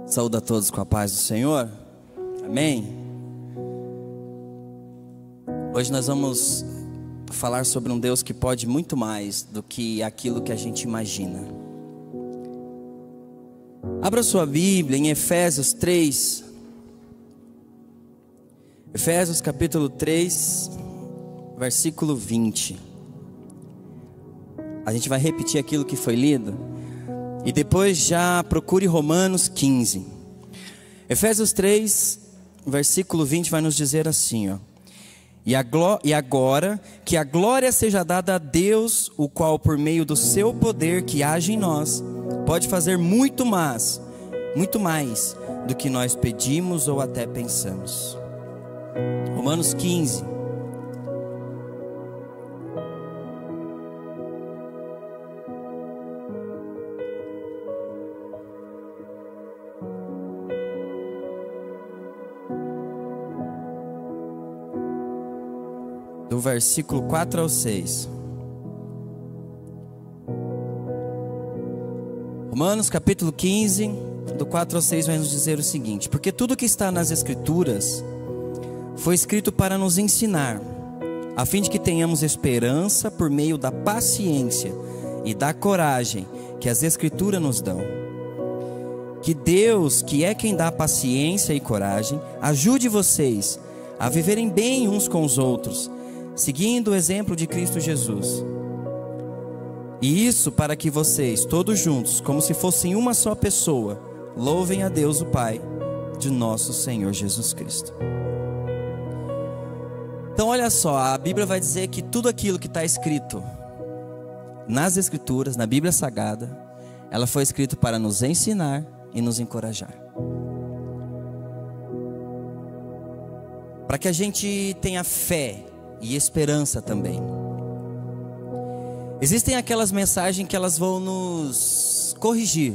Saúde a todos com a paz do Senhor. Amém. Hoje nós vamos falar sobre um Deus que pode muito mais do que aquilo que a gente imagina. Abra sua Bíblia em Efésios 3. Efésios capítulo 3, versículo 20. A gente vai repetir aquilo que foi lido. E depois já procure Romanos 15. Efésios 3, versículo 20 vai nos dizer assim, ó. E agora que a glória seja dada a Deus, o qual por meio do seu poder que age em nós, pode fazer muito mais do que nós pedimos ou até pensamos. Romanos 15. Do versículo 4 ao 6. Romanos capítulo 15, do 4 ao 6 vai nos dizer o seguinte: porque tudo que está nas Escrituras foi escrito para nos ensinar, a fim de que tenhamos esperança por meio da paciência e da coragem que as Escrituras nos dão. Que Deus, que é quem dá paciência e coragem, ajude vocês a viverem bem uns com os outros, seguindo o exemplo de Cristo Jesus. E isso para que vocês, todos juntos, como se fossem uma só pessoa, louvem a Deus o Pai de nosso Senhor Jesus Cristo. Então olha só, a Bíblia vai dizer que tudo aquilo que está escrito nas Escrituras, na Bíblia Sagrada, ela foi escrita para nos ensinar e nos encorajar. Para que a gente tenha fé e esperança também. Existem aquelas mensagens que elas vão nos corrigir.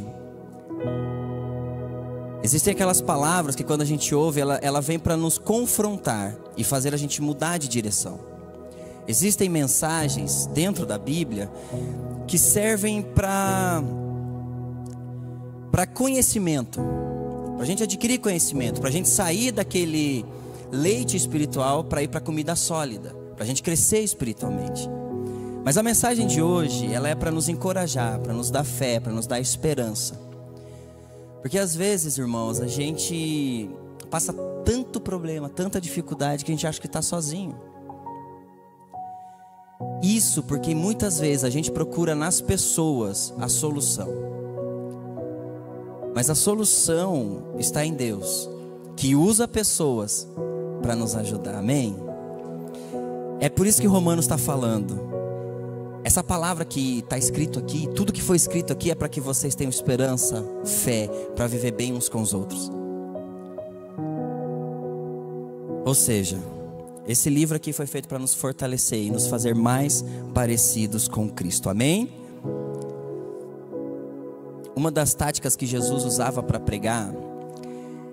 Existem aquelas palavras que quando a gente ouve, ela vem para nos confrontar e fazer a gente mudar de direção. Existem mensagens dentro da Bíblia que servem para conhecimento, para a gente adquirir conhecimento, para a gente sair daquele leite espiritual para ir para a comida sólida, para a gente crescer espiritualmente. Mas a mensagem de hoje, ela é para nos encorajar, para nos dar fé, para nos dar esperança. Porque às vezes, irmãos, a gente passa tanto problema, tanta dificuldade, que a gente acha que está sozinho. Isso porque muitas vezes a gente procura nas pessoas a solução. Mas a solução está em Deus, que usa pessoas para nos ajudar, amém? É por isso que Romanos está falando. Essa palavra que está escrito aqui, tudo que foi escrito aqui é para que vocês tenham esperança, fé, para viver bem uns com os outros. Ou seja, esse livro aqui foi feito para nos fortalecer e nos fazer mais parecidos com Cristo, amém? Uma das táticas que Jesus usava para pregar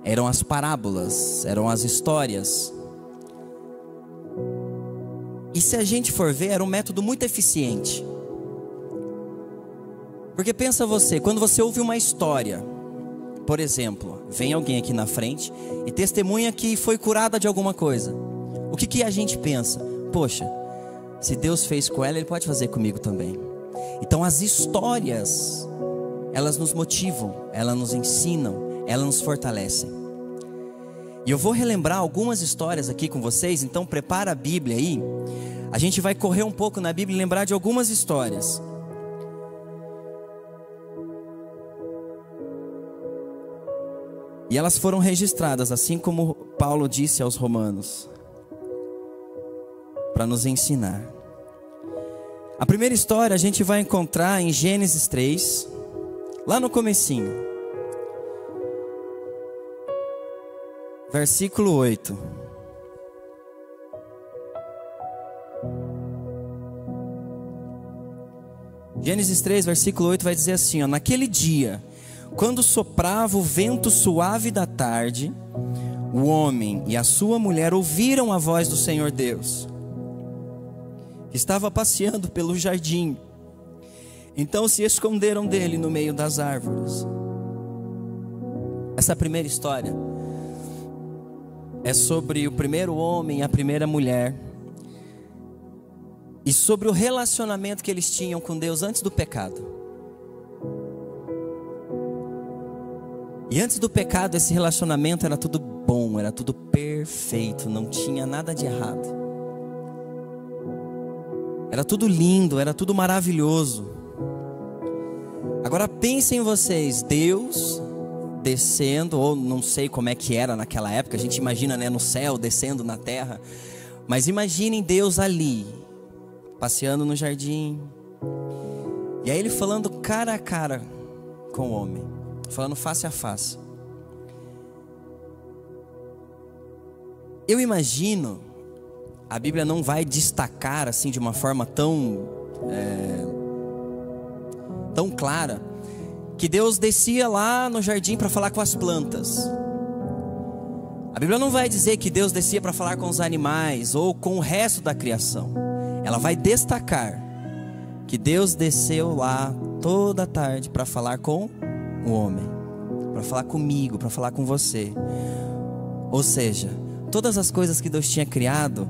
eram as parábolas, eram as histórias. E se a gente for ver, era um método muito eficiente. Porque pensa você, quando você ouve uma história, por exemplo, vem alguém aqui na frente e testemunha que foi curada de alguma coisa. O que a gente pensa? Poxa, se Deus fez com ela, Ele pode fazer comigo também. Então as histórias, elas nos motivam, elas nos ensinam, elas nos fortalecem. E eu vou relembrar algumas histórias aqui com vocês, então prepara a Bíblia aí. A gente vai correr um pouco na Bíblia e lembrar de algumas histórias. E elas foram registradas, assim como Paulo disse aos Romanos, para nos ensinar. A primeira história a gente vai encontrar em Gênesis 3, lá no comecinho. Versículo 8. Gênesis 3, versículo 8 vai dizer assim, ó: naquele dia, quando soprava o vento suave da tarde, o homem e a sua mulher ouviram a voz do Senhor Deus, que estava passeando pelo jardim. Então se esconderam dele no meio das árvores. Essa primeira história é sobre o primeiro homem e a primeira mulher, e sobre o relacionamento que eles tinham com Deus antes do pecado. E antes do pecado, esse relacionamento era tudo bom, era tudo perfeito, não tinha nada de errado. Era tudo lindo, era tudo maravilhoso. Agora pensem vocês, Deus descendo, ou não sei como é que era naquela época, a gente imagina, né, no céu, descendo na terra. Mas imaginem Deus ali, passeando no jardim. E aí ele falando cara a cara com o homem, falando face a face. Eu imagino, a Bíblia não vai destacar assim de uma forma tão clara, que Deus descia lá no jardim para falar com as plantas. A Bíblia não vai dizer que Deus descia para falar com os animais ou com o resto da criação. Ela vai destacar que Deus desceu lá toda tarde para falar com o homem, para falar comigo, para falar com você. Ou seja, todas as coisas que Deus tinha criado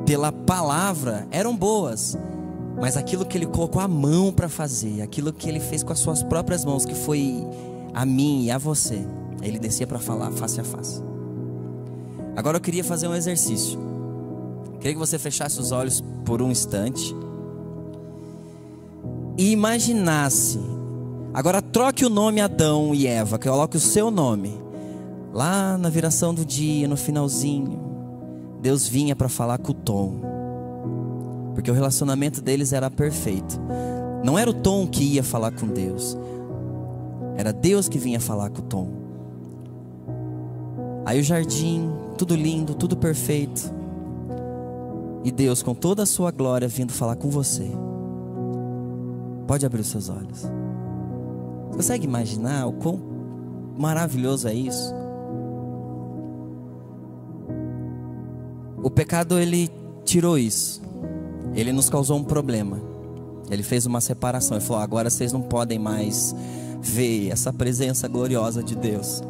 pela palavra eram boas, mas aquilo que Ele colocou a mão para fazer, aquilo que Ele fez com as suas próprias mãos, que foi a mim e a você, Ele descia para falar face a face. Agora eu queria fazer um exercício. Queria que você fechasse os olhos por um instante e imaginasse. Agora troque o nome Adão e Eva, coloque o seu nome. Lá na viração do dia, no finalzinho, Deus vinha para falar com o Tom, porque o relacionamento deles era perfeito. Não era o Tom que ia falar com Deus, era Deus que vinha falar com o Tom. Aí o jardim, tudo lindo, tudo perfeito, e Deus com toda a sua glória vindo falar com você. Pode abrir os seus olhos. Você consegue imaginar o quão maravilhoso é isso? O pecado, ele tirou isso. Ele nos causou um problema. Ele fez uma separação. Ele falou: agora vocês não podem mais ver essa presença gloriosa de Deus.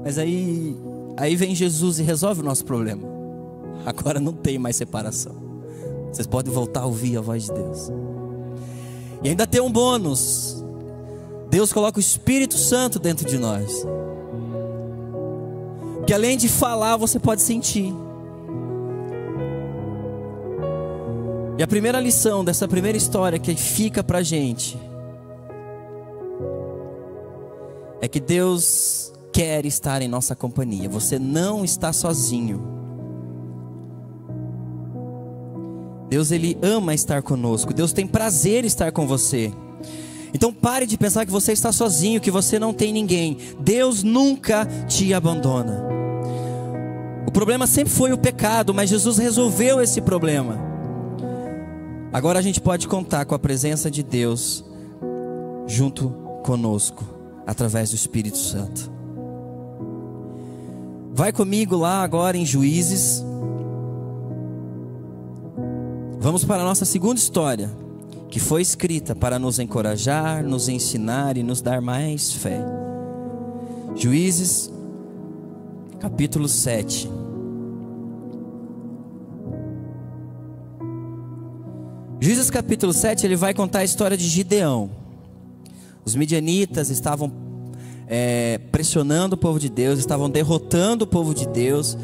Mas aí vem Jesus e resolve o nosso problema. Agora não tem mais separação. Vocês podem voltar a ouvir a voz de Deus. E ainda tem um bônus. Deus coloca o Espírito Santo dentro de nós, que além de falar, você pode sentir. E a primeira lição dessa primeira história que fica pra gente é que Deus quer estar em nossa companhia. Você não está sozinho. Deus, Ele ama estar conosco. Deus tem prazer em estar com você. Então pare de pensar que você está sozinho, que você não tem ninguém. Deus nunca te abandona. O problema sempre foi o pecado, mas Jesus resolveu esse problema. Agora a gente pode contar com a presença de Deus junto conosco, através do Espírito Santo. Vai comigo lá agora em Juízes. Vamos para a nossa segunda história, que foi escrita para nos encorajar, nos ensinar e nos dar mais fé. Juízes, capítulo 7. Juízes capítulo 7, ele vai contar a história de Gideão. Os midianitas estavam pressionando o povo de Deus, estavam derrotando o povo de Deus.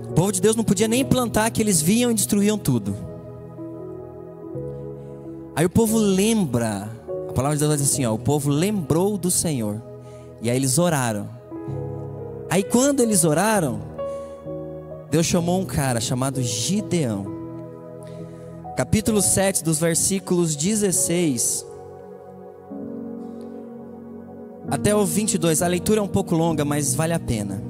O povo de Deus não podia nem plantar, que eles vinham e destruíam tudo. Aí o povo lembra, a palavra de Deus diz assim, ó, o povo lembrou do Senhor. E aí eles oraram. Aí quando eles oraram, Deus chamou um cara chamado Gideão. Capítulo 7, dos versículos 16 até o 22. A leitura é um pouco longa, mas vale a pena.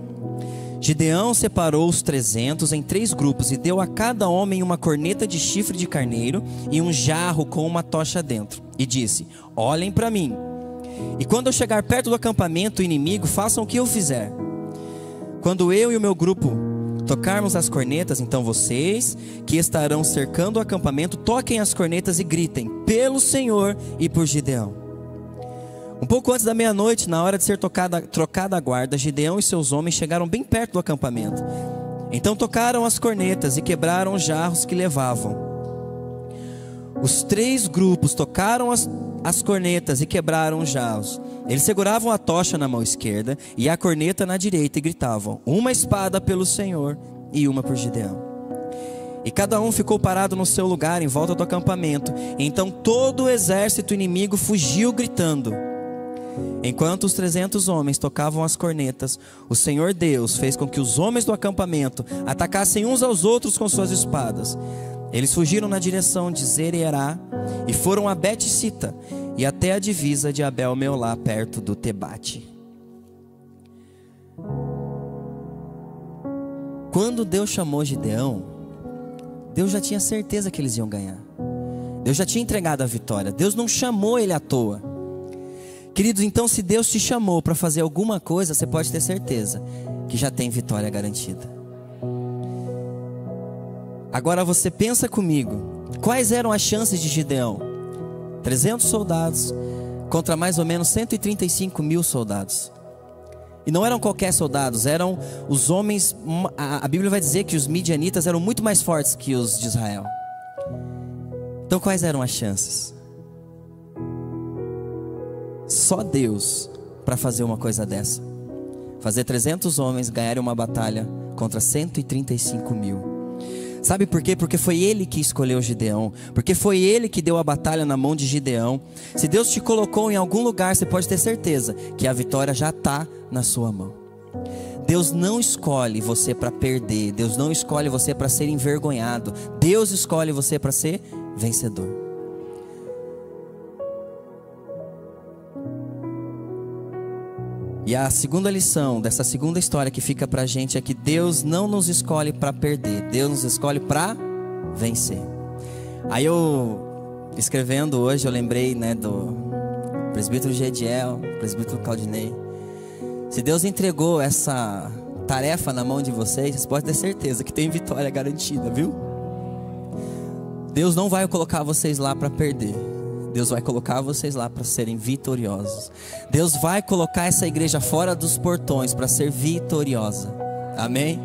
Gideão separou os 300 em 3 grupos e deu a cada homem uma corneta de chifre de carneiro e um jarro com uma tocha dentro. E disse: olhem para mim, e quando eu chegar perto do acampamento inimigo, façam o que eu fizer. Quando eu e o meu grupo tocarmos as cornetas, então vocês que estarão cercando o acampamento, toquem as cornetas e gritem, pelo Senhor e por Gideão. Um pouco antes da meia-noite, na hora de ser trocada a guarda, Gideão e seus homens chegaram bem perto do acampamento. Então tocaram as cornetas e quebraram os jarros que levavam. Os 3 grupos tocaram as cornetas e quebraram os jarros. Eles seguravam a tocha na mão esquerda e a corneta na direita e gritavam, uma espada pelo Senhor e uma por Gideão. E cada um ficou parado no seu lugar em volta do acampamento. Então todo o exército inimigo fugiu gritando. Enquanto os 300 homens tocavam as cornetas, o Senhor Deus fez com que os homens do acampamento atacassem uns aos outros com suas espadas. Eles fugiram na direção de Zereerá e foram a Bet-Sita e até a divisa de Abel-Meolá, perto do Tebate. Quando Deus chamou Gideão, Deus já tinha certeza que eles iam ganhar. Deus já tinha entregado a vitória. Deus não chamou ele à toa. Queridos, então se Deus te chamou para fazer alguma coisa, você pode ter certeza que já tem vitória garantida. Agora você pensa comigo, quais eram as chances de Gideão? 300 soldados contra mais ou menos 135 mil soldados. E não eram qualquer soldados, eram os homens, a Bíblia vai dizer que os midianitas eram muito mais fortes que os de Israel. Então quais eram as chances? Só Deus para fazer uma coisa dessa. Fazer 300 homens ganharem uma batalha contra 135 mil. Sabe por quê? Porque foi Ele que escolheu Gideão. Porque foi Ele que deu a batalha na mão de Gideão. Se Deus te colocou em algum lugar, você pode ter certeza que a vitória já está na sua mão. Deus não escolhe você para perder. Deus não escolhe você para ser envergonhado. Deus escolhe você para ser vencedor. E a segunda lição dessa segunda história que fica pra gente é que Deus não nos escolhe para perder, Deus nos escolhe para vencer. Aí eu, escrevendo hoje, eu lembrei, do presbítero Gediel, presbítero Claudinei. Se Deus entregou essa tarefa na mão de vocês podem ter certeza que tem vitória garantida, viu? Deus não vai colocar vocês lá para perder. Deus vai colocar vocês lá para serem vitoriosos. Deus vai colocar essa igreja fora dos portões para ser vitoriosa. Amém?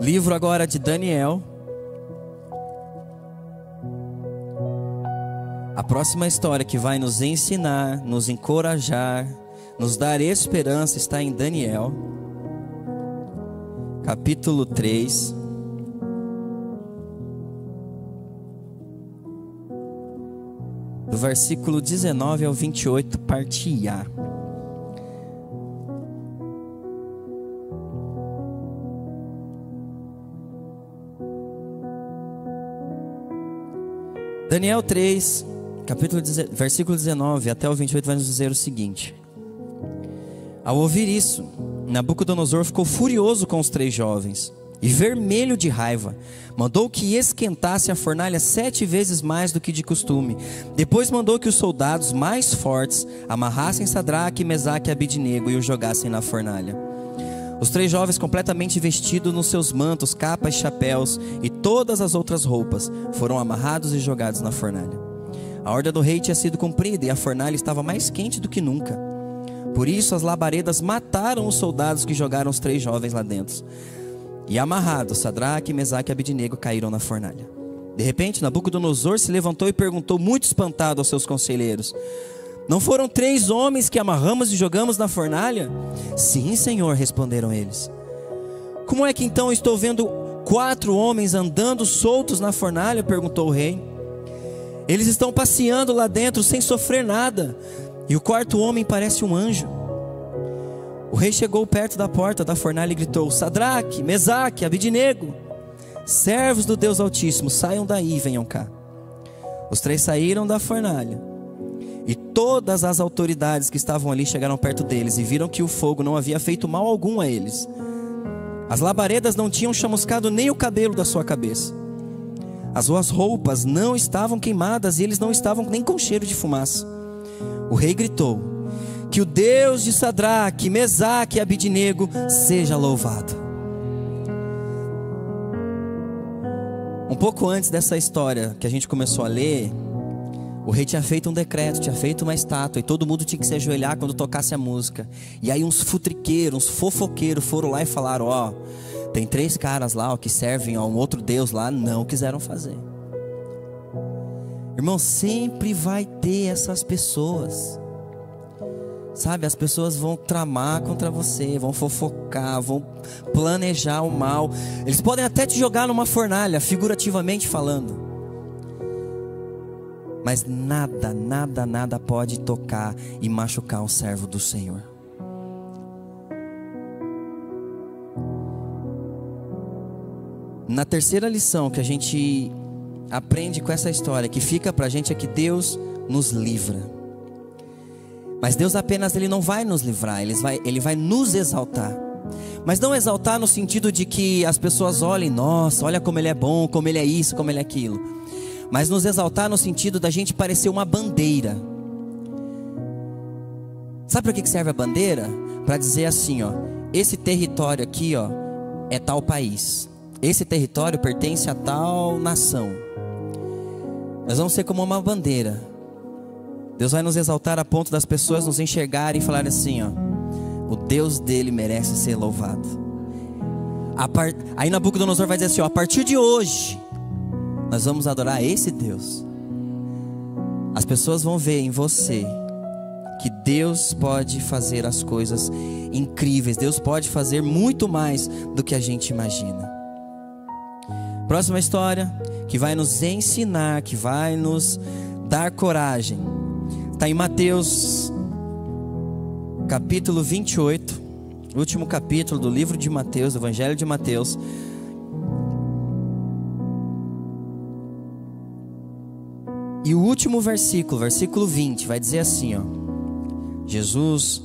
Livro agora de Daniel. A próxima história que vai nos ensinar, nos encorajar, nos dar esperança está em Daniel, capítulo 3. Do versículo 19 ao 28, parte A. Daniel 3, versículo 19 até o 28 vai nos dizer o seguinte: Ao ouvir isso, Nabucodonosor ficou furioso com os 3 jovens e vermelho de raiva, mandou que esquentasse a fornalha 7 vezes mais do que de costume. Depois mandou que os soldados mais fortes amarrassem Sadraque, Mesaque e Abidnego e os jogassem na fornalha. Os 3 jovens, completamente vestidos nos seus mantos, capas, chapéus e todas as outras roupas, foram amarrados e jogados na fornalha. A ordem do rei tinha sido cumprida e a fornalha estava mais quente do que nunca. Por isso as labaredas mataram os soldados que jogaram os 3 jovens lá dentro. E amarrados, Sadraque, Mesaque e Abidnego caíram na fornalha. De repente, Nabucodonosor se levantou e perguntou, muito espantado, aos seus conselheiros: Não foram 3 homens que amarramos e jogamos na fornalha? Sim, Senhor, responderam eles. Como é que então estou vendo 4 homens andando soltos na fornalha? Perguntou o rei. Eles estão passeando lá dentro sem sofrer nada, e o 4º homem parece um anjo. O rei chegou perto da porta da fornalha e gritou: Sadraque, Mesaque, Abidnego, servos do Deus Altíssimo, saiam daí e venham cá. Os 3 saíram da fornalha, e todas as autoridades que estavam ali chegaram perto deles e viram que o fogo não havia feito mal algum a eles. As labaredas não tinham chamuscado nem o cabelo da sua cabeça. As suas roupas não estavam queimadas e eles não estavam nem com cheiro de fumaça. O rei gritou: que o Deus de Sadraque, Mesaque e Abidnego seja louvado. Um pouco antes dessa história que a gente começou a ler, o rei tinha feito um decreto, tinha feito uma estátua, e todo mundo tinha que se ajoelhar quando tocasse a música. E aí uns futriqueiros, uns fofoqueiros foram lá e falaram: ó, tem 3 caras lá, ó, que servem a um outro Deus lá, não quiseram fazer. Irmão, sempre vai ter essas pessoas. Sabe, as pessoas vão tramar contra você, vão fofocar, vão planejar o mal. Eles podem até te jogar numa fornalha, figurativamente falando. Mas nada, nada, nada pode tocar e machucar um servo do Senhor. Na terceira lição que a gente aprende com essa história, que fica pra gente, é que Deus nos livra. Mas Deus apenas, Ele não vai nos livrar, Ele vai nos exaltar. Mas não exaltar no sentido de que as pessoas olhem: nossa, olha como Ele é bom, como Ele é isso, como Ele é aquilo. Mas nos exaltar no sentido da gente parecer uma bandeira. Sabe para que serve a bandeira? Para dizer assim, ó: esse território aqui, ó, é tal país. Esse território pertence a tal nação. Nós vamos ser como uma bandeira. Deus vai nos exaltar a ponto das pessoas nos enxergarem e falarem assim, ó: o Deus dele merece ser louvado. Aí Nabucodonosor vai dizer assim, ó: a partir de hoje nós vamos adorar esse Deus. As pessoas vão ver em você que Deus pode fazer as coisas incríveis. Deus pode fazer muito mais do que a gente imagina. Próxima história que vai nos ensinar, que vai nos dar coragem, está em Mateus capítulo 28, último capítulo do livro de Mateus, do Evangelho de Mateus. E o último versículo, versículo 20, vai dizer assim, ó: Jesus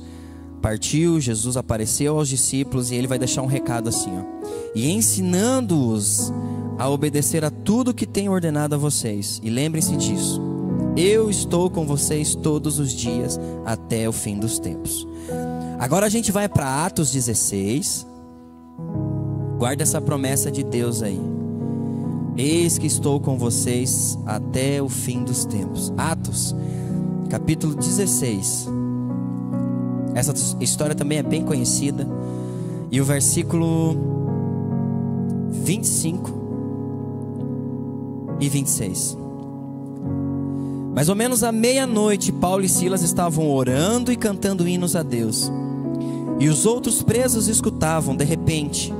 partiu, Jesus apareceu aos discípulos e ele vai deixar um recado assim, ó: e ensinando-os a obedecer a tudo que tenho ordenado a vocês. E lembrem-se disso: eu estou com vocês todos os dias até o fim dos tempos. Agora a gente vai para Atos 16. Guarda essa promessa de Deus aí: eis que estou com vocês até o fim dos tempos. Atos capítulo 16. Essa história também é bem conhecida. E o versículo 25 e 26. Mais ou menos à meia-noite, Paulo e Silas estavam orando e cantando hinos a Deus. E os outros presos escutavam. De repente,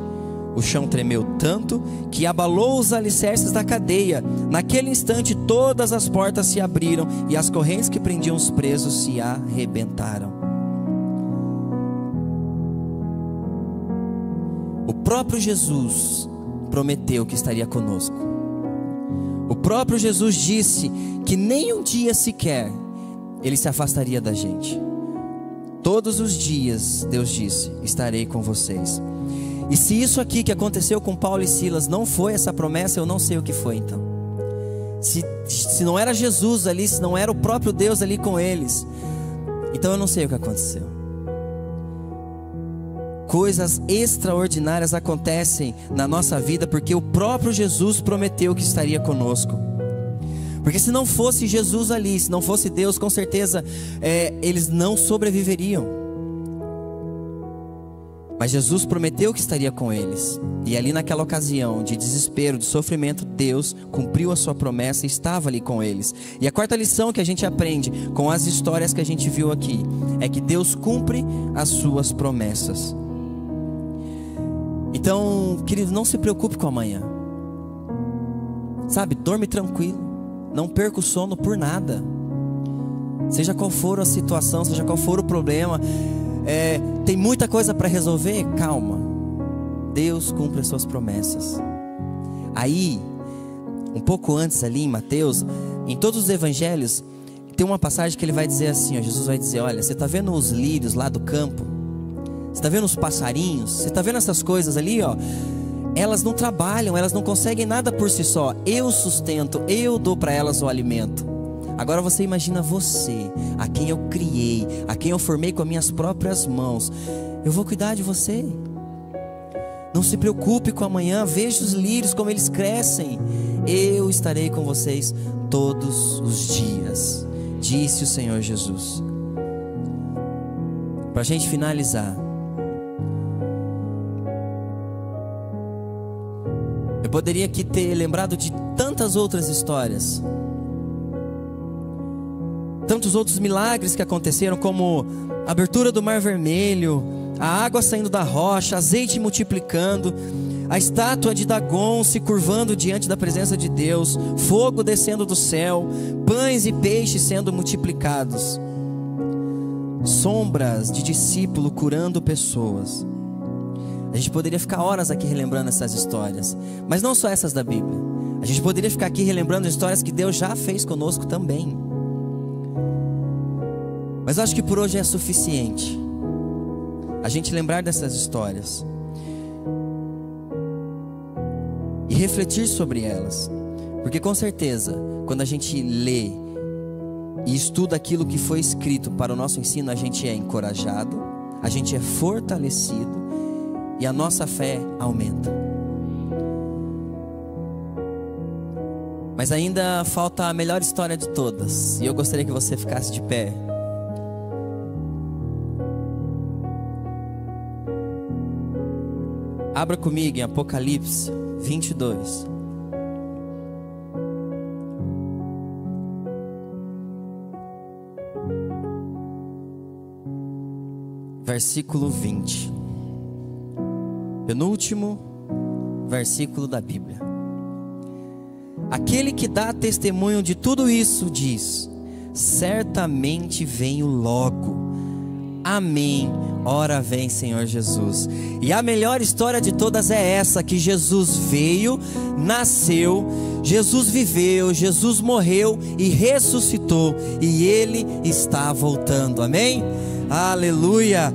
o chão tremeu tanto que abalou os alicerces da cadeia. Naquele instante, todas as portas se abriram e as correntes que prendiam os presos se arrebentaram. O próprio Jesus prometeu que estaria conosco. O próprio Jesus disse que nem um dia sequer Ele se afastaria da gente. Todos os dias, Deus disse: estarei com vocês. E se isso aqui que aconteceu com Paulo e Silas não foi essa promessa, eu não sei o que foi então. Se não era Jesus ali, se não era o próprio Deus ali com eles, então eu não sei o que aconteceu. Coisas extraordinárias acontecem na nossa vida porque o próprio Jesus prometeu que estaria conosco. Porque se não fosse Jesus ali, se não fosse Deus, com certeza eles não sobreviveriam. Mas Jesus prometeu que estaria com eles. E ali naquela ocasião de desespero, de sofrimento, Deus cumpriu a sua promessa e estava ali com eles. E a quarta lição que a gente aprende com as histórias que a gente viu aqui é que Deus cumpre as suas promessas. Então, querido, não se preocupe com amanhã. Sabe, dorme tranquilo. Não perca o sono por nada. Seja qual for a situação, seja qual for o problema, tem muita coisa para resolver, calma. Deus cumpre as suas promessas. Aí, um pouco antes ali em Mateus, em todos os evangelhos, tem uma passagem que ele vai dizer assim, ó, Jesus vai dizer: olha, você está vendo os lírios lá do campo? Você está vendo os passarinhos? Você está vendo essas coisas ali, ó? Elas não trabalham, elas não conseguem nada por si só. Eu sustento, eu dou para elas o alimento. Agora você imagina você, a quem eu criei, a quem eu formei com as minhas próprias mãos. Eu vou cuidar de você. Não se preocupe com amanhã, veja os lírios como eles crescem. Eu estarei com vocês todos os dias, disse o Senhor Jesus. Para a gente finalizar, eu poderia aqui ter lembrado de tantas outras histórias, tantos outros milagres que aconteceram, como a abertura do Mar Vermelho, a água saindo da rocha, azeite multiplicando, a estátua de Dagon se curvando diante da presença de Deus, fogo descendo do céu, pães e peixes sendo multiplicados, sombras de discípulo curando pessoas. A gente poderia ficar horas aqui relembrando essas histórias, mas não só essas da Bíblia. A gente poderia ficar aqui relembrando histórias que Deus já fez conosco também. Mas eu acho que por hoje é suficiente a gente lembrar dessas histórias e refletir sobre elas, porque com certeza, quando a gente lê e estuda aquilo que foi escrito para o nosso ensino, a gente é encorajado, a gente é fortalecido e a nossa fé aumenta. Mas ainda falta a melhor história de todas, e eu gostaria que você ficasse de pé. Abra comigo em Apocalipse 22. Versículo 20. Penúltimo versículo da Bíblia. Aquele que dá testemunho de tudo isso diz: certamente venho logo. Amém. Ora vem, Senhor Jesus. E a melhor história de todas é essa: que Jesus veio, nasceu, Jesus viveu, Jesus morreu e ressuscitou, e Ele está voltando. Amém? Aleluia.